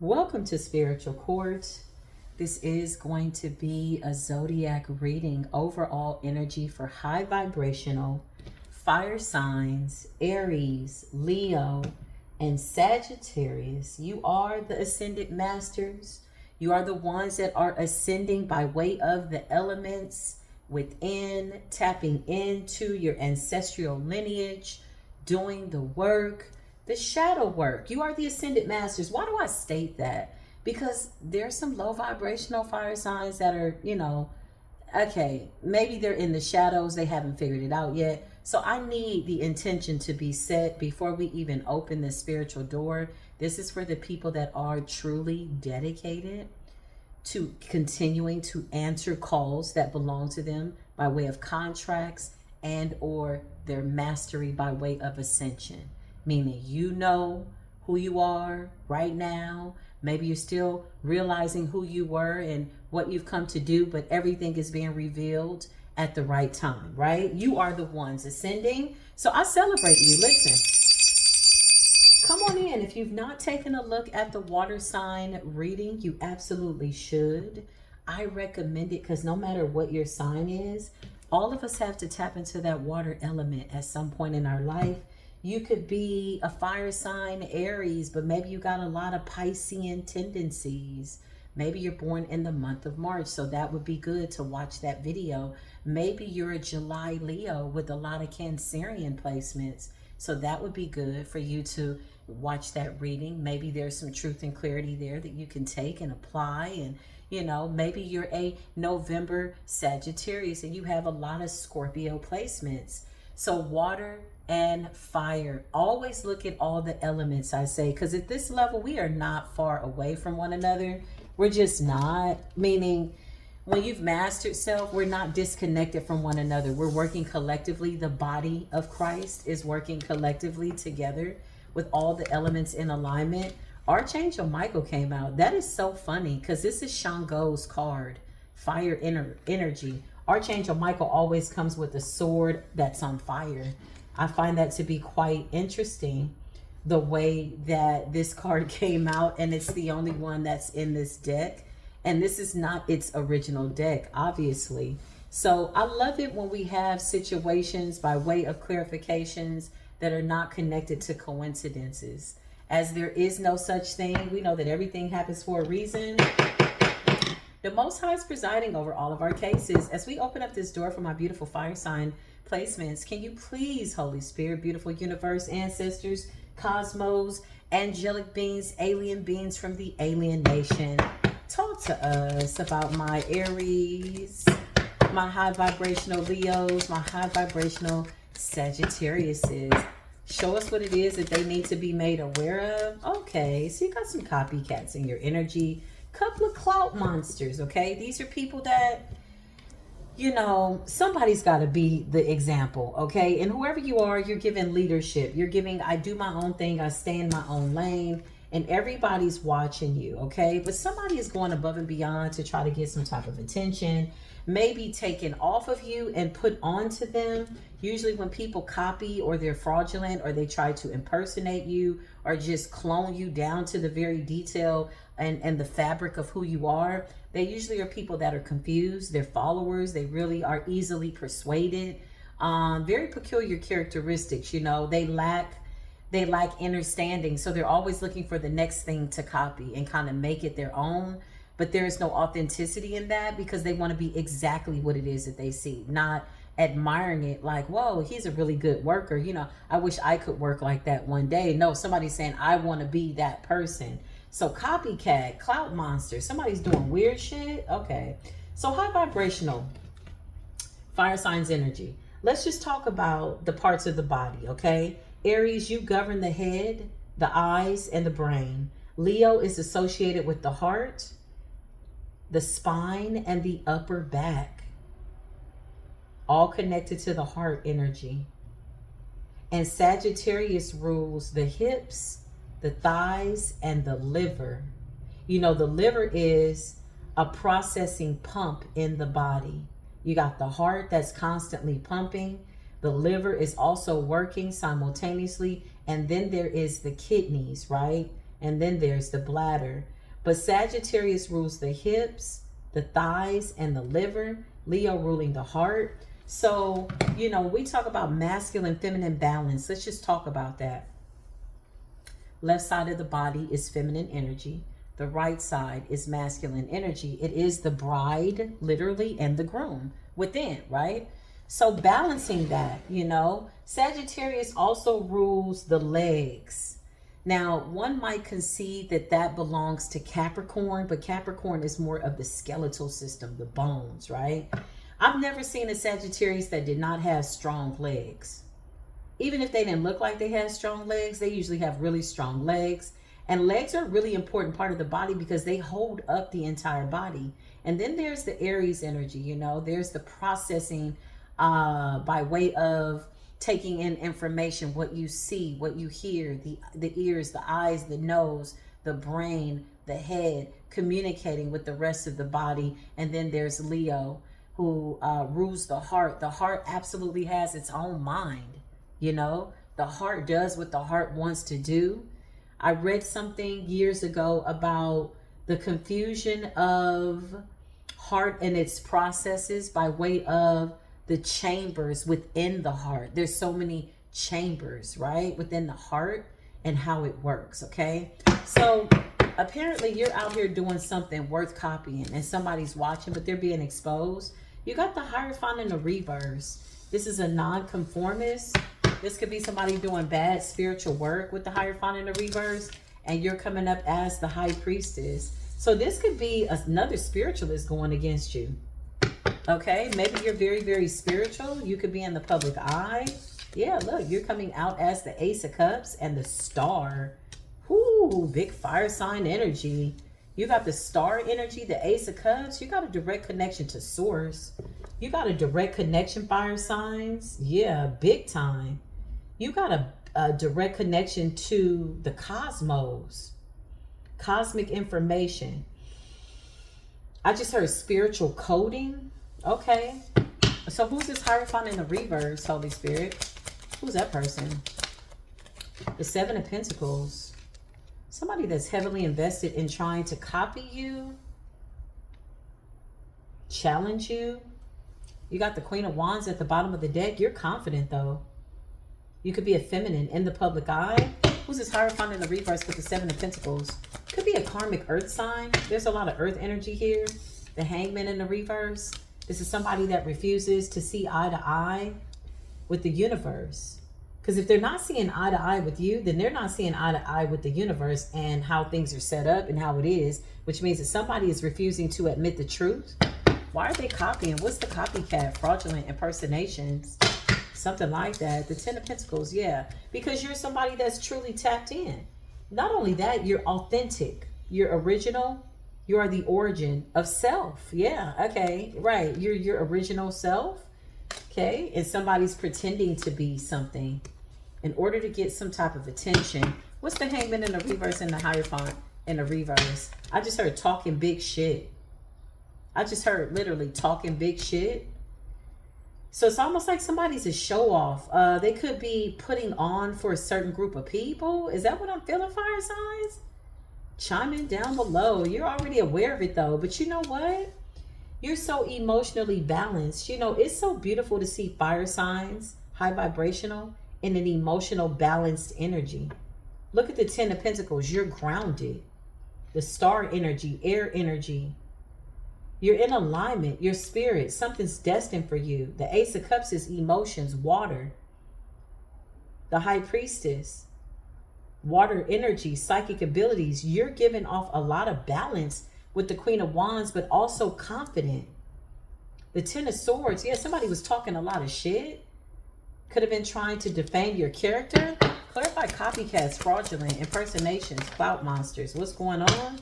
Welcome to Spiritual Court. This is going to be a zodiac reading, overall energy for high vibrational fire signs, Aries, Leo, and Sagittarius. You are the ascended masters. You are the ones that are ascending by way of the elements within, tapping into your ancestral lineage, doing the work, the shadow work. You are the ascended masters. Why do I state that? Because there's some low vibrational fire signs that are, okay, maybe they're in the shadows. They haven't figured it out yet. So I need the intention to be set before we even open the spiritual door. This is for the people that are truly dedicated to continuing to answer calls that belong to them by way of contracts and or their mastery by way of ascension. Meaning you know who you are right now. Maybe you're still realizing who you were and what you've come to do, but everything is being revealed at the right time, right? You are the ones ascending. So I celebrate you. Listen, come on in. If you've not taken a look at the water sign reading, you absolutely should. I recommend it because no matter what your sign is, all of us have to tap into that water element at some point in our life. You could be a fire sign, Aries, but maybe you got a lot of Piscean tendencies. Maybe you're born in the month of March, so that would be good to watch that video. Maybe you're a July Leo with a lot of Cancerian placements, so that would be good for you to watch that reading. Maybe there's some truth and clarity there that you can take and apply. And maybe you're a November Sagittarius and you have a lot of Scorpio placements. So water and fire. Always look at all the elements, I say, because at this level, we are not far away from one another. We're just not. Meaning, when you've mastered self, we're not disconnected from one another. We're working collectively. The body of Christ is working collectively together with all the elements in alignment. Archangel Michael came out. That is so funny because this is Shango's card, fire energy. Archangel Michael always comes with a sword that's on fire. I find that to be quite interesting, the way that this card came out, and it's the only one that's in this deck. And this is not its original deck, obviously. So I love it when we have situations by way of clarifications that are not connected to coincidences. As there is no such thing, we know that everything happens for a reason. The Most High is presiding over all of our cases. As we open up this door for my beautiful fire sign placements, can you please, Holy Spirit, beautiful universe, ancestors, cosmos, angelic beings, alien beings from the alien nation, talk to us about my Aries, my high vibrational Leos, my high vibrational Sagittariuses. Show us what it is that they need to be made aware of. Okay, so you got some copycats in your energy. Couple of clout monsters, okay? These are people that, somebody's got to be the example, okay? And whoever you are, you're giving leadership. You're giving, I do my own thing, I stay in my own lane, and everybody's watching you, okay? But somebody is going above and beyond to try to get some type of attention, maybe taken off of you and put onto them. Usually when people copy or they're fraudulent or they try to impersonate you or just clone you down to the very detail and the fabric of who you are, they usually are people that are confused. They're followers. They really are easily persuaded. Very peculiar characteristics, they lack understanding. So they're always looking for the next thing to copy and kind of make it their own. But there is no authenticity in that because they want to be exactly what it is that they see, not admiring it like, whoa, he's a really good worker. I wish I could work like that one day. No, somebody's saying, I want to be that person. So copycat, clout monster, somebody's doing weird shit. Okay. So high vibrational fire signs energy. Let's just talk about the parts of the body, okay? Aries, you govern the head, the eyes, and the brain. Leo is associated with the heart, the spine, and the upper back. All connected to the heart energy. And Sagittarius rules the hips, the thighs, and the liver. The liver is a processing pump in the body. You got the heart that's constantly pumping. The liver is also working simultaneously. And then there is the kidneys, right? and then there's the bladder. But Sagittarius rules the hips, the thighs, and the liver. Leo ruling the heart. So, you know, we talk about masculine, feminine balance. Let's just talk about that. Left side of the body is feminine energy. The right side is masculine energy. It is the bride, literally, and the groom within, right? So balancing that, you know, Sagittarius also rules the legs. Now, one might concede that that belongs to Capricorn, but Capricorn is more of the skeletal system, the bones, right? I've never seen a Sagittarius that did not have strong legs. Even if they didn't look like they had strong legs, they usually have really strong legs. And legs are a really important part of the body because they hold up the entire body. And then there's the Aries energy, you know, there's the processing by way of taking in information, what you see, what you hear, the ears, the eyes, the nose, the brain, the head, communicating with the rest of the body. And then there's Leo, who rules the heart. The heart absolutely has its own mind. You know, the heart does what the heart wants to do. I read something years ago about the confusion of heart and its processes by way of the chambers within the heart. There's so many chambers, right, within the heart and how it works, okay? So apparently you're out here doing something worth copying and somebody's watching, but they're being exposed. You got the Hierophant in the reverse. This is a non-conformist. This could be somebody doing bad spiritual work with the Hierophant in the reverse, and you're coming up as the high priestess. So this could be another spiritualist going against you. Okay, maybe you're very, very spiritual. You could be in the public eye. Yeah, look, you're coming out as the Ace of Cups and the Star. Ooh, big fire sign energy. You got the Star energy, the Ace of Cups. You got a direct connection to Source. You got a direct connection, fire signs. Yeah, big time. You got a direct connection to the cosmos, cosmic information. I just heard spiritual coding. Okay. So who's this Hierophant in the reverse, Holy Spirit? Who's that person? The Seven of Pentacles. Somebody that's heavily invested in trying to copy you, challenge you. You got the Queen of Wands at the bottom of the deck. You're confident, though. You could be a feminine in the public eye. Who's this Hierophant in the reverse with the Seven of Pentacles? Could be a karmic earth sign. There's a lot of earth energy here. The Hangman in the reverse. This is somebody that refuses to see eye to eye with the universe. Because if they're not seeing eye to eye with you, then they're not seeing eye to eye with the universe and how things are set up and how it is, which means that somebody is refusing to admit the truth. Why are they copying? What's the copycat? Fraudulent impersonations. Something like that. The Ten of Pentacles, yeah. Because you're somebody that's truly tapped in. Not only that, you're authentic. You're original. You are the origin of self. Yeah, okay, right. You're your original self. Okay, and somebody's pretending to be something in order to get some type of attention. What's the Hangman in the reverse and the Hierophant in the reverse? I just heard talking big shit. I just heard literally talking big shit. So it's almost like somebody's a show off. They could be putting on for a certain group of people. Is that what I'm feeling, fire signs? Chime in down below. You're already aware of it though. But you know what? You're so emotionally balanced. You know, it's so beautiful to see fire signs, high vibrational, in an emotional balanced energy. Look at the Ten of Pentacles. You're grounded. The Star energy, air energy. You're in alignment. Your spirit, something's destined for you. The Ace of Cups is emotions, water. The High Priestess, water energy, psychic abilities. You're giving off a lot of balance with the Queen of Wands, but also confident. The Ten of Swords. Yeah, somebody was talking a lot of shit. Could have been trying to defame your character. Clarify copycats, fraudulent, impersonations, clout monsters. What's going on?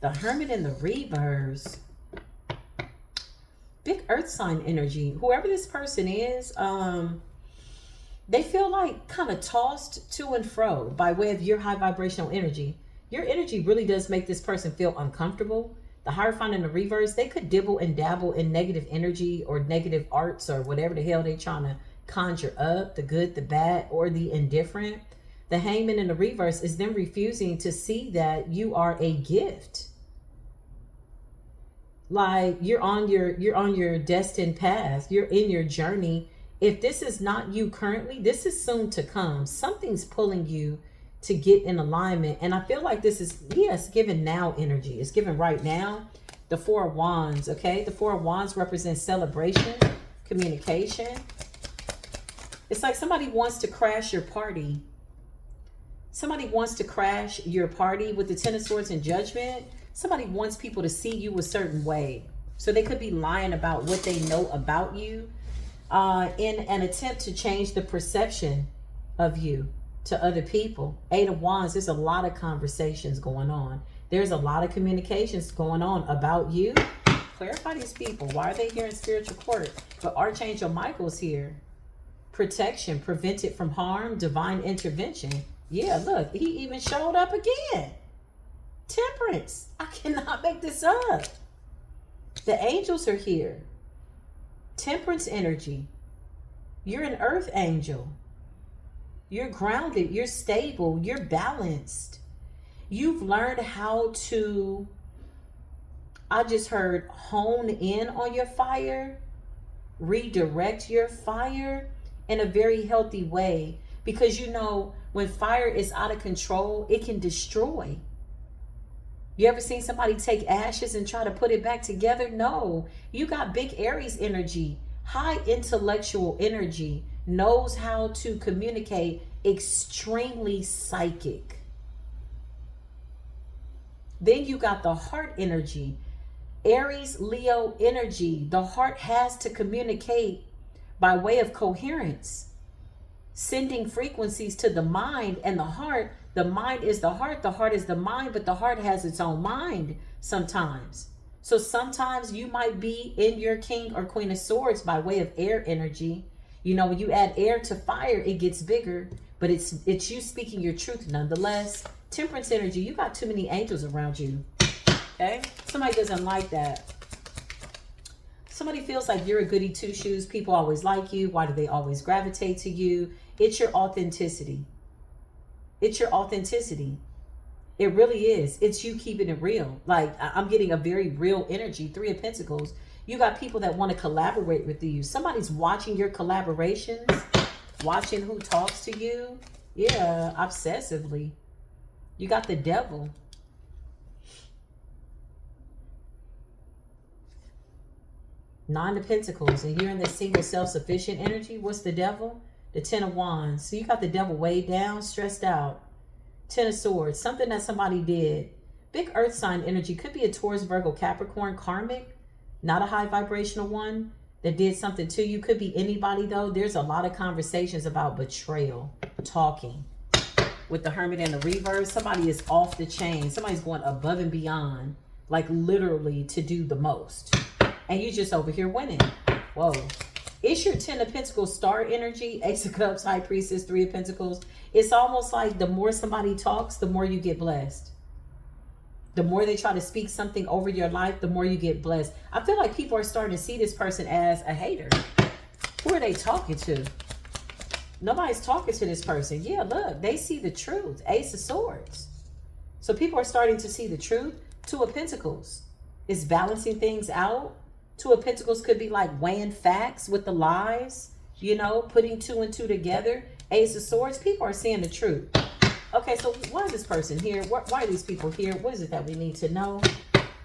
The Hermit in the reverse. Big earth sign energy. Whoever this person is, they feel like kind of tossed to and fro by way of your high vibrational energy. Your energy really does make this person feel uncomfortable. The Hierophant in the reverse, they could dibble and dabble in negative energy or negative arts or whatever the hell they're trying to conjure up, the good, the bad, or the indifferent. The Hangman in the reverse is them refusing to see that you are a gift. Like you're on your destined path. You're in your journey. If this is not you currently, this is soon to come. Something's pulling you to get in alignment. And I feel like this is, yes, given now energy. It's given right now. The Four of Wands, okay? The Four of Wands represents celebration, communication. It's like somebody wants to crash your party. Somebody wants to crash your party with the Ten of Swords and Judgment. Somebody wants people to see you a certain way. So they could be lying about what they know about you in an attempt to change the perception of you to other people. Eight of Wands, there's a lot of conversations going on. There's a lot of communications going on about you. Clarify these people. Why are they here in spiritual court? But Archangel Michael's here. Protection, prevent it from harm, divine intervention. Yeah, look, he even showed up again. Temperance. I cannot make this up. The angels are here. Temperance energy. You're an earth angel. You're grounded. You're stable. You're balanced. You've learned how to, I just heard, hone in on your fire, redirect your fire in a very healthy way. Because you know, when fire is out of control, it can destroy. You ever seen somebody take ashes and try to put it back together? No. You got big Aries energy, high intellectual energy, knows how to communicate, extremely psychic. Then you got the heart energy, Aries, Leo energy. The heart has to communicate by way of coherence, sending frequencies to the mind and the heart. The mind is the heart is the mind, but the heart has its own mind sometimes. So sometimes you might be in your King or Queen of Swords by way of air energy. You know, when you add air to fire, it gets bigger, but it's you speaking your truth nonetheless. Temperance energy, you got too many angels around you. Okay? Somebody doesn't like that. Somebody feels like you're a goody two-shoes. People always like you. Why do they always gravitate to you? It's your authenticity. It's your authenticity. It really is. It's you keeping it real. Like, I'm getting a very real energy. Three of Pentacles. You got people that want to collaborate with you. Somebody's watching your collaborations, watching who talks to you. Yeah, obsessively. You got the Devil. Nine of Pentacles. And you're in the single self-sufficient energy. What's the Devil? The Ten of Wands. So you got the Devil weighed down, stressed out. Ten of Swords. Something that somebody did. Big earth sign energy. Could be a Taurus, Virgo, Capricorn, karmic. Not a high vibrational one that did something to you. Could be anybody though. There's a lot of conversations about betrayal. Talking. With the Hermit and the reverse. Somebody is off the chain. Somebody's going above and beyond. Like literally to do the most. And you just over here winning. Whoa. It's your Ten of Pentacles star energy. Ace of Cups, High Priestess, Three of Pentacles. It's almost like the more somebody talks, the more you get blessed. The more they try to speak something over your life, the more you get blessed. I feel like people are starting to see this person as a hater. Who are they talking to? Nobody's talking to this person. Yeah, look, they see the truth. Ace of Swords. So people are starting to see the truth. Two of Pentacles is balancing things out. Two of Pentacles could be like weighing facts with the lies, you know, putting two and two together. Ace of Swords, people are seeing the truth. Okay, so why is this person here? Why are these people here? What is it that we need to know?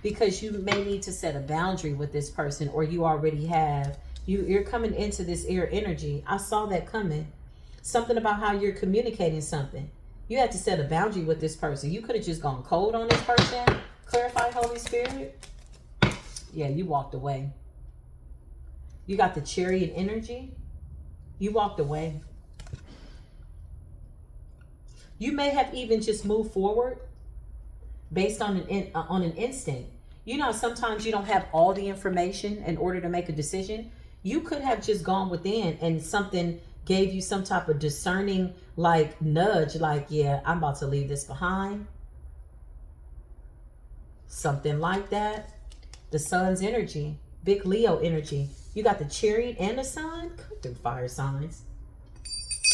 Because you may need to set a boundary with this person, or you already have. You're coming into this air energy. I saw that coming. Something about how you're communicating something. You had to set a boundary with this person. You could have just gone cold on this person. Clarify, Holy Spirit. Yeah, you walked away. You got the Chariot energy. You walked away. You may have even just moved forward based on an instinct. You know, sometimes you don't have all the information in order to make a decision. You could have just gone within and something gave you some type of discerning like nudge, like, yeah, I'm about to leave this behind. Something like that. The Sun's energy, big Leo energy. You got the Chariot and the Sun. Come through, fire signs.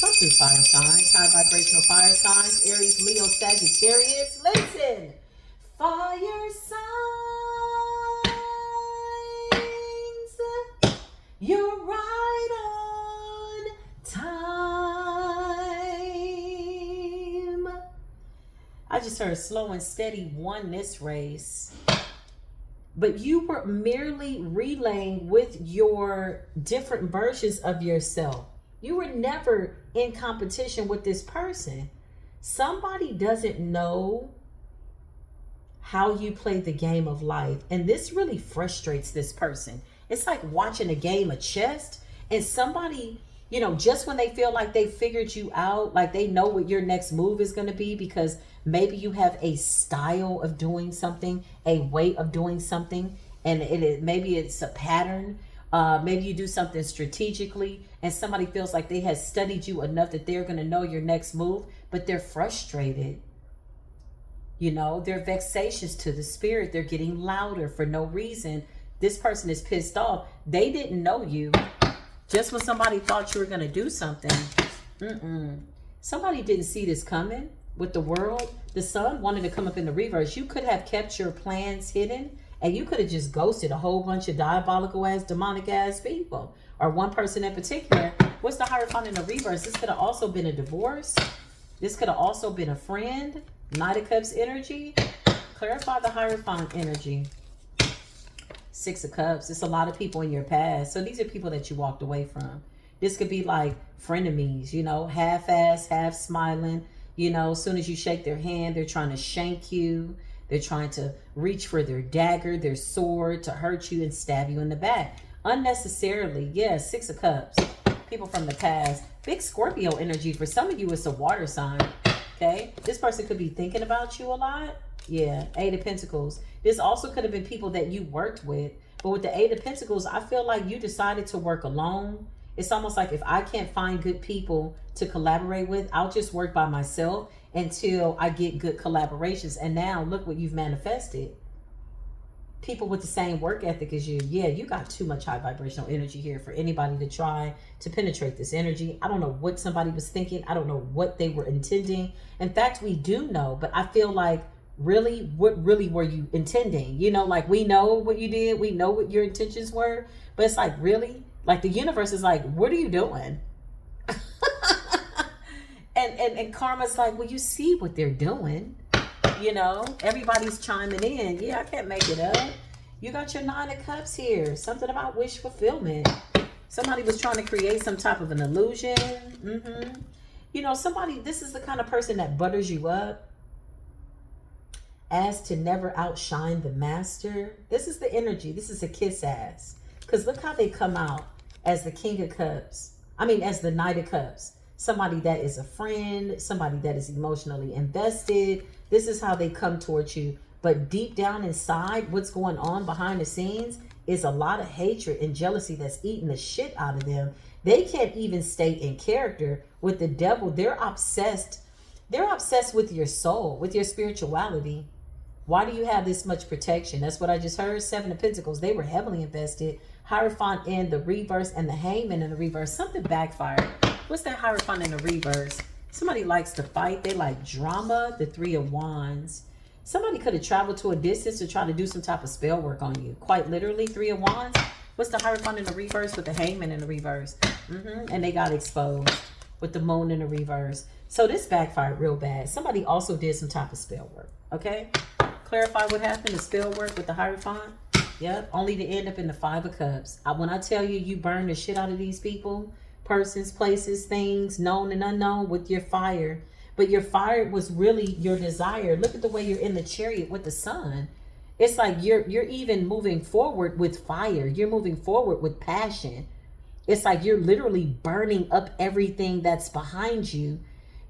Come through fire signs, high vibrational fire signs, Aries, Leo, Sagittarius. Listen, fire signs, you're right on time. I just heard slow and steady won this race. But you were merely relaying with your different versions of yourself. You were never in competition with this person. Somebody doesn't know how you play the game of life. And this really frustrates this person. It's like watching a game of chess and somebody, you know, just when they feel like they figured you out, like they know what your next move is going to be because maybe you have a style of doing something, a way of doing something, and maybe it's a pattern. Maybe you do something strategically and somebody feels like they have studied you enough that they're going to know your next move, but they're frustrated. You know, they're vexatious to the spirit. They're getting louder for no reason. This person is pissed off. They didn't know you. Just when somebody thought you were going to do something. Somebody didn't see this coming. With the world, the sun wanted to come up in the reverse. You could have kept your plans hidden and you could have just ghosted a whole bunch of diabolical ass, demonic ass people. Or one person in particular. What's the Hierophant in the reverse? This could have also been a divorce. This could have also been a friend. Knight of Cups energy. Clarify the Hierophant energy. Six of Cups. It's a lot of people in your past. So these are people that you walked away from. This could be like frenemies, you know, half-assed, half smiling. You know, as soon as you shake their hand, they're trying to shank you. They're trying to reach for their dagger, their sword to hurt you and stab you in the back. Unnecessarily. Yeah, Six of Cups. People from the past. Big Scorpio energy. For some of you, it's a water sign. Okay? This person could be thinking about you a lot. Yeah, Eight of Pentacles. This also could have been people that you worked with. But with the Eight of Pentacles, I feel like you decided to work alone. It's almost like if I can't find good people to collaborate with, I'll just work by myself until I get good collaborations. And now look what you've manifested. People with the same work ethic as you. Yeah, you got too much high vibrational energy here for anybody to try to penetrate this energy. I don't know what somebody was thinking. I don't know what they were intending. In fact, we do know, but I feel like really, what really were you intending? You know, like we know what you did. We know what your intentions were, but it's like, really? Like the universe is like, what are you doing? and karma's like, well, you see what they're doing. You know, everybody's chiming in. Yeah, I can't make it up. You got your Nine of Cups here. Something about wish fulfillment. Somebody was trying to create some type of an illusion. You know, somebody, this is the kind of person that butters you up as to never outshine the master. This is the energy. This is a kiss ass. Because look how they come out as the King of Cups. I mean, as the Knight of Cups. Somebody that is a friend. Somebody that is emotionally invested. This is how they come towards you. But deep down inside, what's going on behind the scenes is a lot of hatred and jealousy that's eating the shit out of them. They can't even stay in character with the devil. They're obsessed. They're obsessed with your soul, with your spirituality. Why do you have this much protection? That's what I just heard. Seven of Pentacles. They were heavily invested. Hierophant in the reverse and the Hangman in the reverse. Something backfired. What's that Hierophant in the reverse? Somebody likes to fight. They like drama. The Three of Wands. Somebody could have traveled to a distance to try to do some type of spell work on you. Quite literally, Three of Wands. What's the Hierophant in the reverse with the Hangman in the reverse? And they got exposed with the Moon in the reverse. So this backfired real bad. Somebody also did some type of spell work. Okay? Clarify what happened. The spell work with the Hierophant. Yep. Only to end up in the Five of Cups. When I tell you, you burn the shit out of these people, persons, places, things, known and unknown with your fire. But your fire was really your desire. Look at the way you're in the Chariot with the sun. It's like you're even moving forward with fire. You're moving forward with passion. It's like you're literally burning up everything that's behind you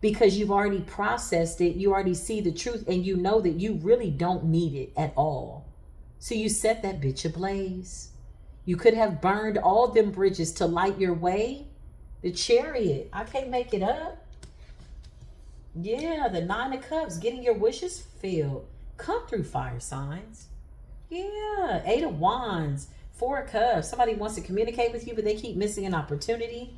because you've already processed it. You already see the truth and you know that you really don't need it at all. So you set that bitch ablaze. You could have burned all them bridges to light your way. The Chariot. I can't make it up. Yeah, the Nine of Cups. Getting your wishes filled. Come through, fire signs. Yeah, Eight of Wands. Four of Cups. Somebody wants to communicate with you, but they keep missing an opportunity.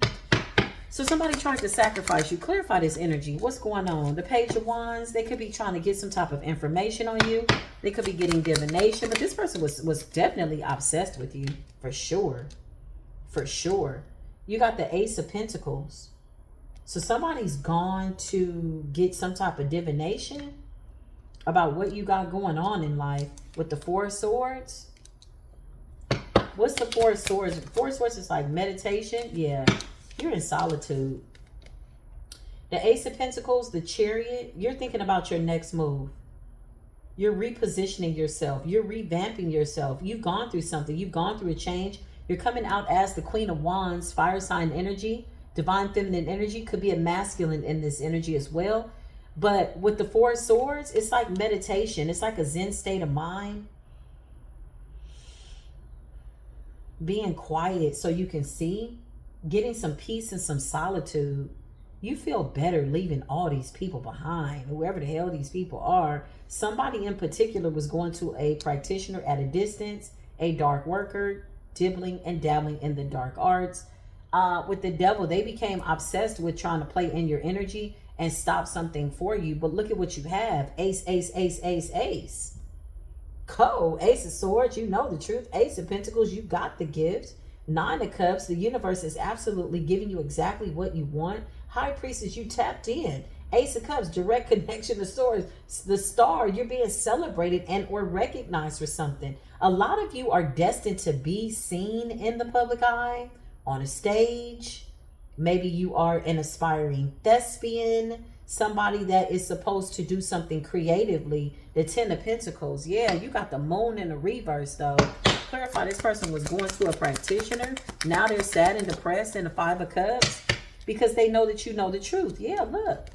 So somebody tried to sacrifice you. Clarify this energy. What's going on? The Page of Wands, they could be trying to get some type of information on you. They could be getting divination. But this person was definitely obsessed with you. For sure. For sure. You got the Ace of Pentacles. So somebody's gone to get some type of divination about what you got going on in life. With the Four of Swords. What's the Four of Swords? Four of Swords is like meditation. Yeah. You're in solitude. The Ace of Pentacles, the Chariot, you're thinking about your next move. You're repositioning yourself. You're revamping yourself. You've gone through something. You've gone through a change. You're coming out as the Queen of Wands, fire sign energy, divine feminine energy. Could be a masculine in this energy as well. But with the Four of Swords, it's like meditation. It's like a Zen state of mind. Being quiet so you can see. Getting some peace and some solitude. You feel better leaving all these people behind. Whoever the hell these people are. Somebody in particular was going to a practitioner at a distance. A dark worker. Dibbling and dabbling in the dark arts. With the devil, they became obsessed with trying to play in your energy and stop something for you. But look at what you have. Ace, ace, ace, ace, ace. Ace of Swords, you know the truth. Ace of Pentacles, you got the gift. Nine of Cups, the universe is absolutely giving you exactly what you want. High Priestess, you tapped in. Ace of Cups, direct connection to source. The star, you're being celebrated and or recognized for something. A lot of you are destined to be seen in the public eye, on a stage. Maybe you are an aspiring thespian, somebody that is supposed to do something creatively. The Ten of Pentacles, yeah, you got the Moon in the reverse though. Clarify, this person was going to a practitioner. Now they're sad and depressed in the Five of Cups because they know that you know the truth. Yeah, look.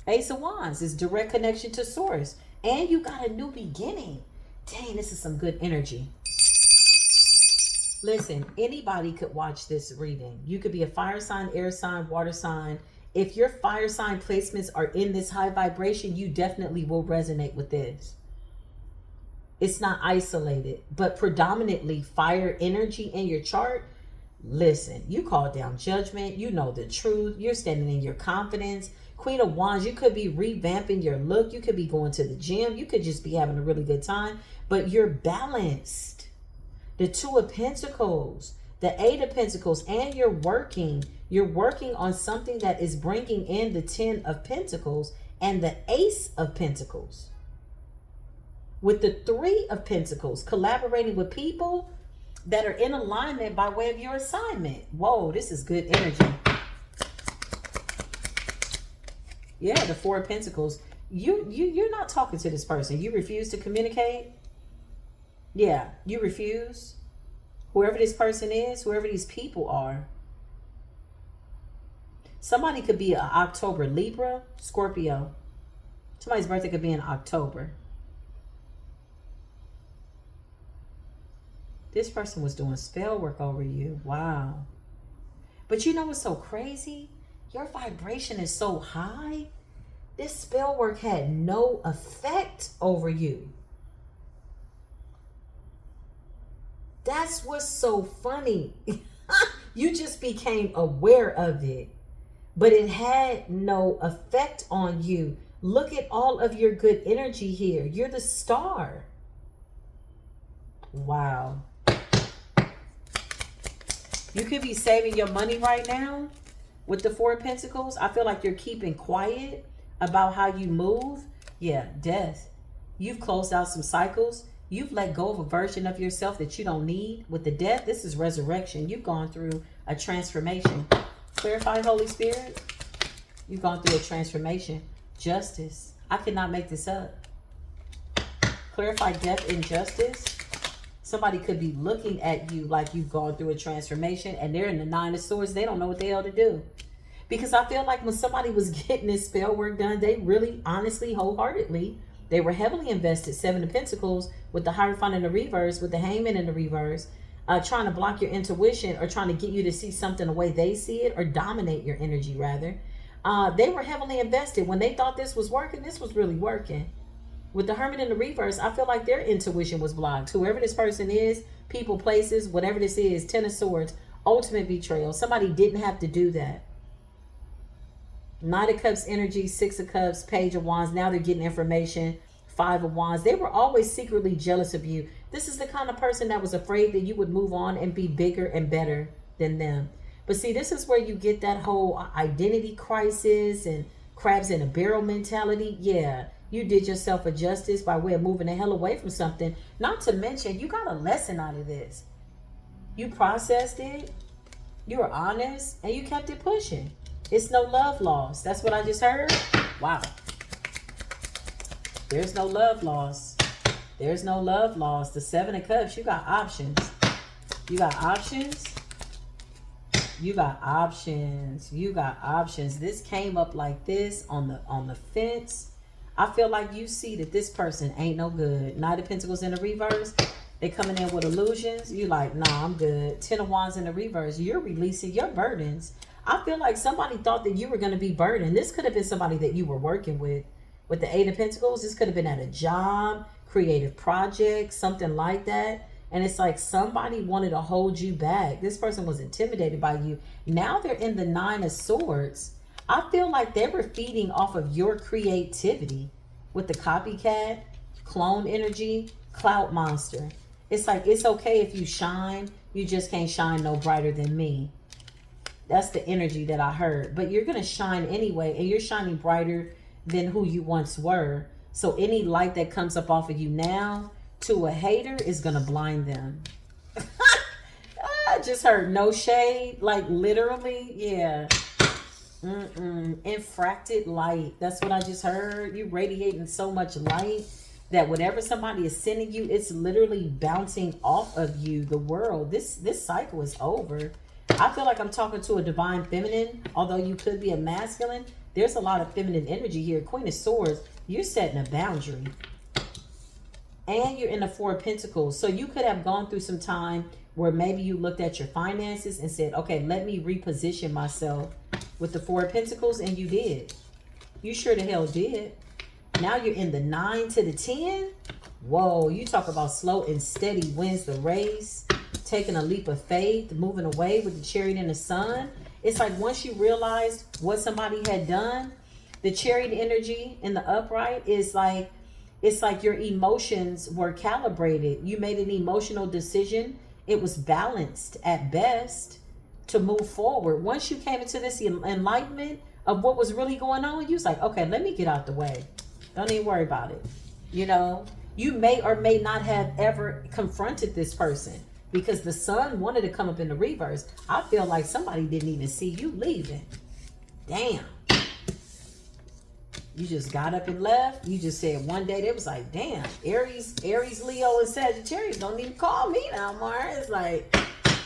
Ace of Wands is direct connection to source. And you got a new beginning. Dang, this is some good energy. Listen, anybody could watch this reading. You could be a fire sign, air sign, water sign. If your fire sign placements are in this high vibration, you definitely will resonate with this. It's not isolated, but predominantly fire energy in your chart. Listen, you call down judgment. You know the truth. You're standing in your confidence. Queen of Wands, you could be revamping your look. You could be going to the gym. You could just be having a really good time, but you're balanced. The Two of Pentacles, the Eight of Pentacles, and you're working. You're working on something that is bringing in the Ten of Pentacles and the Ace of Pentacles. With the Three of Pentacles, collaborating with people that are in alignment by way of your assignment. Whoa, this is good energy. Yeah, the Four of Pentacles. You're not talking to this person. You refuse to communicate. Yeah, you refuse. Whoever this person is, whoever these people are. Somebody could be an October Libra, Scorpio. Somebody's birthday could be in October. This person was doing spell work over you. Wow. But you know what's so crazy? Your vibration is so high. This spell work had no effect over you. That's what's so funny. You just became aware of it, but it had no effect on you. Look at all of your good energy here. You're the star. Wow. You could be saving your money right now with the Four of Pentacles. I feel like you're keeping quiet about how you move. Yeah, death. You've closed out some cycles. You've let go of a version of yourself that you don't need. With the death, this is resurrection. You've gone through a transformation. Clarify, Holy Spirit. You've gone through a transformation. Justice. I cannot make this up. Clarify death and justice. Somebody could be looking at you like you've gone through a transformation and they're in the Nine of Swords. They don't know what the hell to do. Because I feel like when somebody was getting this spell work done, they really, honestly, wholeheartedly, they were heavily invested. Seven of Pentacles with the Hierophant in the reverse, with the Hangman in the reverse, trying to block your intuition or trying to get you to see something the way they see it or dominate your energy, rather. They were heavily invested. When they thought this was working, this was really working. With the Hermit in the reverse, I feel like their intuition was blocked. Whoever this person is, people, places, whatever this is, Ten of Swords, ultimate betrayal. Somebody didn't have to do that. Knight of Cups energy, Six of Cups, Page of Wands. Now they're getting information. Five of Wands. They were always secretly jealous of you. This is the kind of person that was afraid that you would move on and be bigger and better than them. But see, this is where you get that whole identity crisis and crabs in a barrel mentality. Yeah, you did yourself a justice by way of moving the hell away from something. Not to mention, you got a lesson out of this. You processed it, you were honest, and you kept it pushing. It's no love lost. That's what I just heard. Wow. There's no love lost. There's no love lost. The Seven of Cups, you got options. You got options. You got options. You got options. This came up like this on the fence. I feel like you see that this person ain't no good. Knight of Pentacles in the reverse. They coming in with illusions. You like, nah, I'm good. Ten of Wands in the reverse. You're releasing your burdens. I feel like somebody thought that you were going to be burdened. This could have been somebody that you were working with. With the Eight of Pentacles, this could have been at a job, creative project, something like that. And it's like somebody wanted to hold you back. This person was intimidated by you. Now they're in the Nine of Swords. I feel like they were feeding off of your creativity with the Copycat, clone energy, clout monster. It's like, it's okay if you shine. You just can't shine no brighter than me. That's the energy that I heard. But you're going to shine anyway. And you're shining brighter than who you once were. So any light that comes up off of you now to a hater is going to blind them. I just heard no shade. Like literally. Yeah. Infracted light. That's what I just heard. You radiating so much light that whatever somebody is sending you, it's literally bouncing off of you. The world. This cycle is over. I feel like I'm talking to a divine feminine, although you could be a masculine. There's a lot of feminine energy here. Queen of Swords, you're setting a boundary. And you're in the Four of Pentacles. So you could have gone through some time where maybe you looked at your finances and said, okay, let me reposition myself with the Four of Pentacles. And you did. You sure the hell did. Now you're in the 9 to the 10. Whoa, you talk about slow and steady wins the race. Taking a leap of faith, moving away with the Chariot and the Sun. It's like once you realized what somebody had done, the Chariot energy in the upright is like, it's like your emotions were calibrated. You made an emotional decision. It was balanced at best to move forward. Once you came into this enlightenment of what was really going on, you was like, okay, let me get out the way. Don't even worry about it. You know, you may or may not have ever confronted this person. Because the sun wanted to come up in the reverse. I feel like somebody didn't even see you leaving. Damn. You just got up and left. You just said one day, they was like, damn, Aries, Leo, and Sagittarius don't even call me no more. It's like,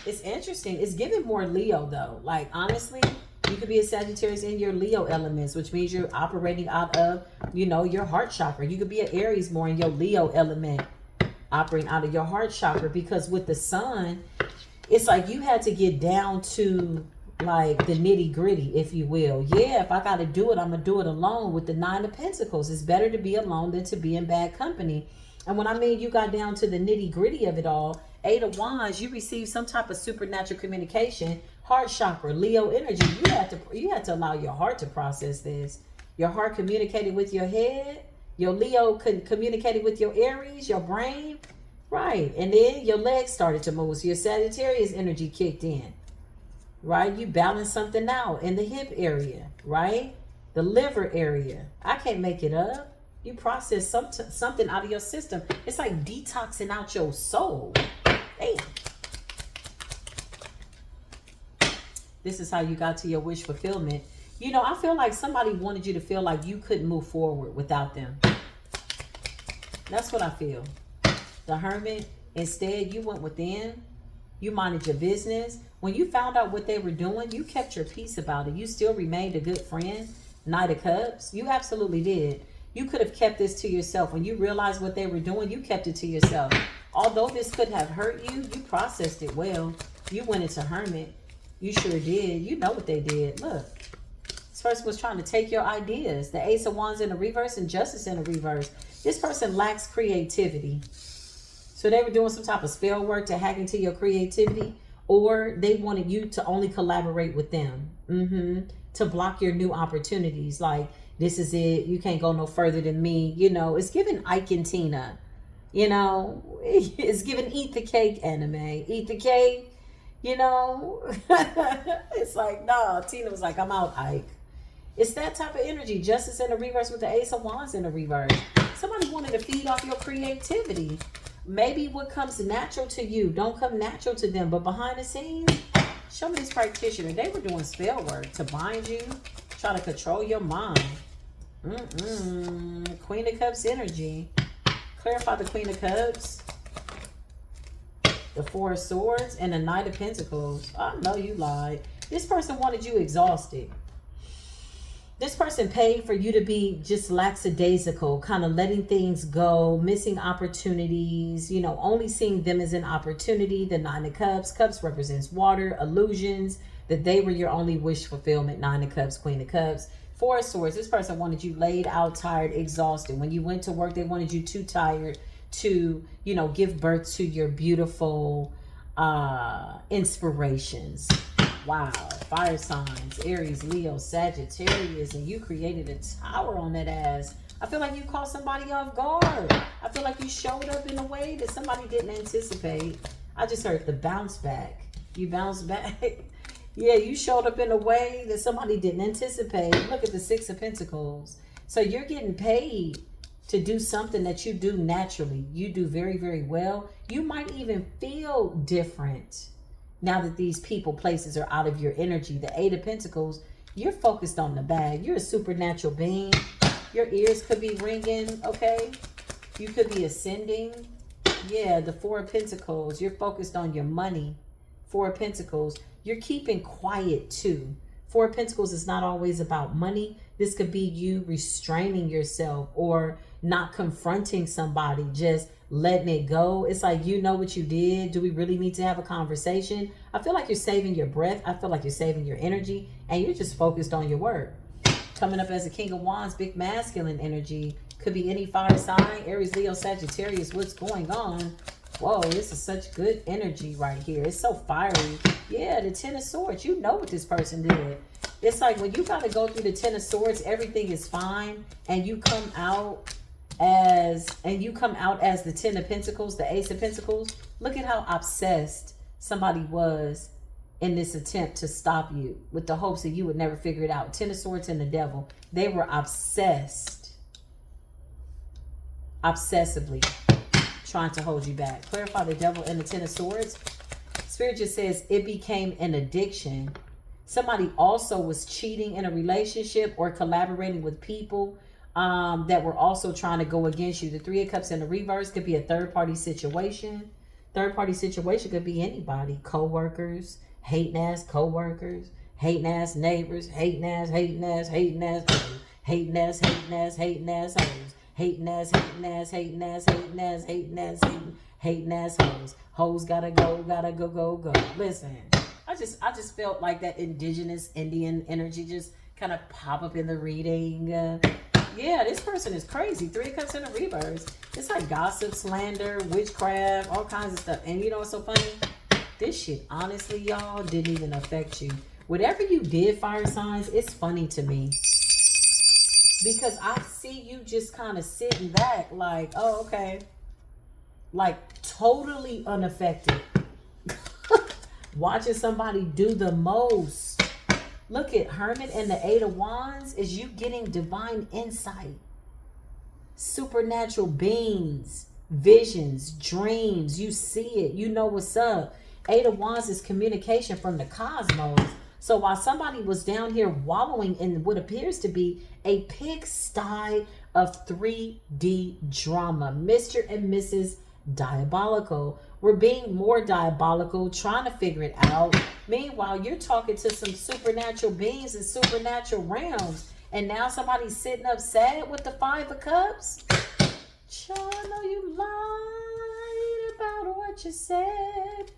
it's interesting. It's giving more Leo though. Like, honestly, you could be a Sagittarius in your Leo elements, which means you're operating out of, you know, your heart chakra. You could be an Aries more in your Leo element, operating out of your heart chakra, because with the sun, it's like you had to get down to like the nitty gritty, if you will. Yeah, if I got to do it, I'm going to do it alone with the Nine of Pentacles. It's better to be alone than to be in bad company. And when I mean you got down to the nitty gritty of it all, Eight of Wands, you received some type of supernatural communication, heart chakra, Leo energy. You had to allow your heart to process this. Your heart communicated with your head. Your Leo communicated with your Aries, your brain. Right. And then your legs started to move. So your Sagittarius energy kicked in. Right. You balanced something out in the hip area. Right. The liver area. I can't make it up. You process something out of your system. It's like detoxing out your soul. Hey. This is how you got to your wish fulfillment. You know, I feel like somebody wanted you to feel like you couldn't move forward without them. That's what I feel. The Hermit, instead, you went within. You minded your business. When you found out what they were doing, you kept your peace about it. You still remained a good friend. Knight of Cups. You absolutely did. You could have kept this to yourself. When you realized what they were doing, you kept it to yourself. Although this could have hurt you, you processed it well. You went into Hermit. You sure did. You know what they did. Look. This person was trying to take your ideas. The Ace of Wands in the reverse and Justice in the reverse. This person lacks creativity. So they were doing some type of spell work to hack into your creativity, or they wanted you to only collaborate with them. to block your new opportunities. Like, this is it. You can't go no further than me. You know, it's giving Ike and Tina. You know, it's giving eat the cake anime. Eat the cake. You know, it's like, no, Tina was like, I'm out, Ike. It's that type of energy. Justice in the reverse with the Ace of Wands in the reverse. Somebody wanted to feed off your creativity. Maybe what comes natural to you don't come natural to them. But behind the scenes, show me this practitioner. They were doing spell work to bind you, try to control your mind. Queen of Cups energy. Clarify the Queen of Cups. The Four of Swords and the Knight of Pentacles. I know you lied. This person wanted you exhausted. This person paid for you to be just lackadaisical, kind of letting things go, missing opportunities, you know, only seeing them as an opportunity. The Nine of Cups. Cups represents water, illusions, that they were your only wish fulfillment. Nine of Cups, Queen of Cups. Four of Swords. This person wanted you laid out, tired, exhausted. When you went to work, they wanted you too tired to, you know, give birth to your beautiful inspirations. Wow. Fire signs, Aries, Leo, Sagittarius, and you created a tower on that ass. I feel like you caught somebody off guard. I feel like you showed up in a way that somebody didn't anticipate. I just heard the bounce back. You bounced back. Yeah, you showed up in a way that somebody didn't anticipate. Look at the Six of Pentacles. So you're getting paid to do something that you do naturally. You do very, very well. You might even feel different now that these people, places are out of your energy. The Eight of Pentacles, you're focused on the bag. You're a supernatural being. Your ears could be ringing, okay? You could be ascending. Yeah, the Four of Pentacles, you're focused on your money. Four of Pentacles, you're keeping quiet too. Four of Pentacles is not always about money. This could be you restraining yourself or not confronting somebody, just letting it go. It's like, you know what you did. Do we really need to have a conversation? I feel like you're saving your breath. I feel like you're saving your energy and you're just focused on your work. Coming up as a King of Wands, big masculine energy. Could be any fire sign, Aries, Leo, Sagittarius. What's going on? Whoa, this is such good energy right here. It's so fiery. Yeah, the Ten of Swords. You know what this person did. It's like when you got to go through the Ten of Swords, everything is fine, and you come out as the Ten of Pentacles, the Ace of Pentacles. Look at how obsessed somebody was in this attempt to stop you with the hopes that you would never figure it out. Ten of Swords and the Devil. They were obsessed. Obsessively trying to hold you back. Clarify the Devil and the Ten of Swords. Spirit just says it became an addiction. Somebody also was cheating in a relationship or collaborating with people that were also trying to go against you. The Three of Cups in the reverse could be a third-party situation. Third-party situation could be anybody. Co-workers, hating-ass co-workers, hating-ass neighbors, hating-ass, hating-ass, hating-ass, hating-ass, hating-ass, hating-ass hoes. Hating ass, hating ass, hating ass, hating ass, hating ass, hating ass hoes. Hoes gotta go, go. Listen, I just felt like that indigenous Indian energy just kind of pop up in the reading. Yeah, this person is crazy. Three of Cups in the reverse. It's like gossip, slander, witchcraft, all kinds of stuff. And you know what's so funny? This shit, honestly, y'all, didn't even affect you. Whatever you did, fire signs, it's funny to me. Because I see you just kind of sitting back like, oh, okay. Like totally unaffected. Watching somebody do the most. Look at Hermit and the Eight of Wands is you getting divine insight. Supernatural beings, visions, dreams. You see it. You know what's up. Eight of Wands is communication from the cosmos. So while somebody was down here wallowing in what appears to be a pigsty of 3D drama, Mr. and Mrs. Diabolical were being more diabolical, trying to figure it out. Meanwhile, you're talking to some supernatural beings in supernatural realms. And now somebody's sitting up sad with the Five of Cups. Child, I know you lied about what you said.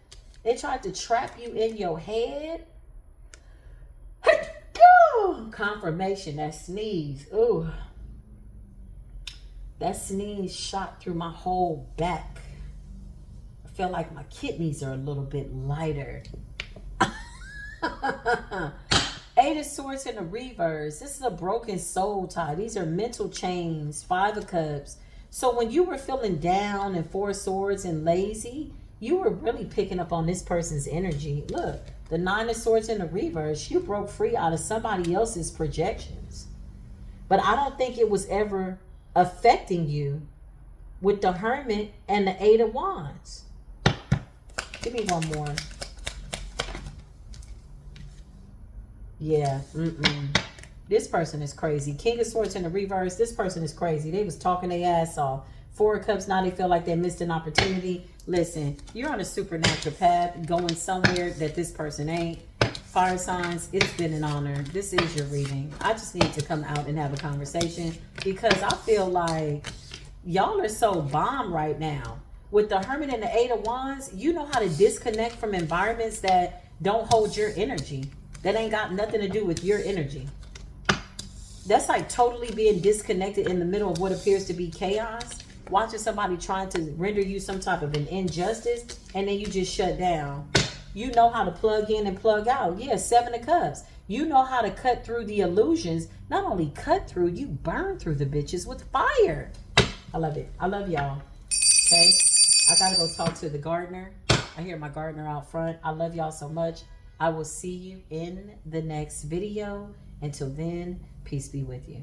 They tried to trap you in your head. Confirmation, that sneeze. Ooh. That sneeze shot through my whole back. I feel like my kidneys are a little bit lighter. Eight of Swords in the reverse. This is a broken soul tie. These are mental chains. Five of Cups. So when you were feeling down and Four of Swords and lazy, you were really picking up on this person's energy. Look, the Nine of Swords in the reverse. You broke free out of somebody else's projections. But I don't think it was ever affecting you with the Hermit and the Eight of Wands. Give me one more. Yeah. This person is crazy. King of Swords in the reverse. This person is crazy. They was talking their ass off. Four of Cups. Now they feel like they missed an opportunity. Listen, you're on a supernatural path going somewhere that this person ain't. Fire signs, it's been an honor. This is your reading. I just need to come out and have a conversation because I feel like y'all are so bomb right now. With the Hermit and the Eight of Wands, you know how to disconnect from environments that don't hold your energy. That ain't got nothing to do with your energy. That's like totally being disconnected in the middle of what appears to be chaos. Watching somebody trying to render you some type of an injustice and then you just shut down. You know how to plug in and plug out. Yeah, Seven of Cups. You know how to cut through the illusions. Not only cut through, you burn through the bitches with fire. I love it. I love y'all. Okay? I gotta go talk to the gardener. I hear my gardener out front. I love y'all so much. I will see you in the next video. Until then, peace be with you.